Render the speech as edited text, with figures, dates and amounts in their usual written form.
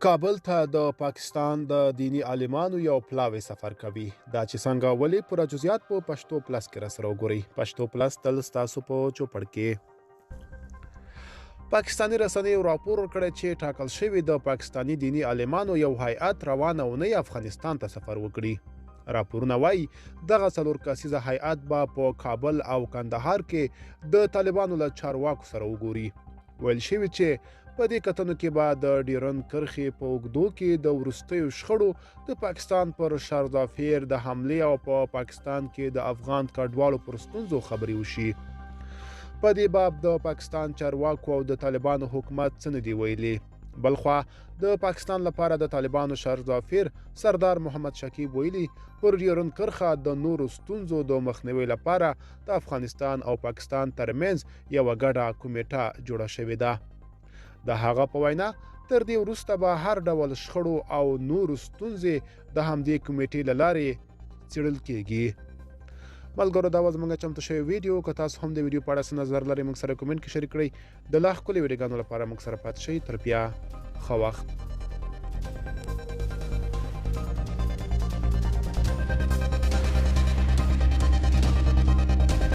کابل ته د پاکستان د دینی عالمانو یو پلاوی سفر کوي دا چې څنګه ولې پوره جزئیات په پښتو پلس کې راسره وګورئ. پښتو پلس تل ستاسو په چوپړ کې. پاکستاني رسنیو راپور ورکړی چې ټاکل شوي د پاکستاني دینی عالمانو یو هیئت روانه اونۍ افغانستان ته سفر وکړي. راپورونه وایي دغه څلور کسیزه هیئت به په کابل او کندهار کې د طالبانو له چارواکو سره وګوري. ویل شوي چې په دې کتنو کې به د ډیورند کرښې په اوږدو کې د وروستیو شخړو د پاکستان پر شارزافیر د حملې او په پاکستان کې د افغان کډوالو پر ستونزو خبرې وشي. په دې باب د پاکستان چارواکو او د طالبانو حکومت څه نه دي ویلي. بلخوا د پاکستان لپاره د طالبانو شارزافیر سردار محمد شکیب ویلي پر ډیورند کرښه د نورو ستونزو د مخنیوي لپاره د افغانستان او پاکستان ترمنځ یوه ګډه کمیټه جوړه شوې ده. د هغه په وینا تر دې وروسته به هر ډول شخړو او نورو ستونزې د همدې کمیټې له لارې څیړل کیږي. ملګرو دا وه زموږ چمتو شوی ویډیو. که تاسو هم د ویډیو په اړه څه نظر لرئ موږ سره کومنټ کې شریک کړئ. د لا ښکلي ویډیوګانو لپاره موږ سره پاتې شئ. تر بیا ښه وخت.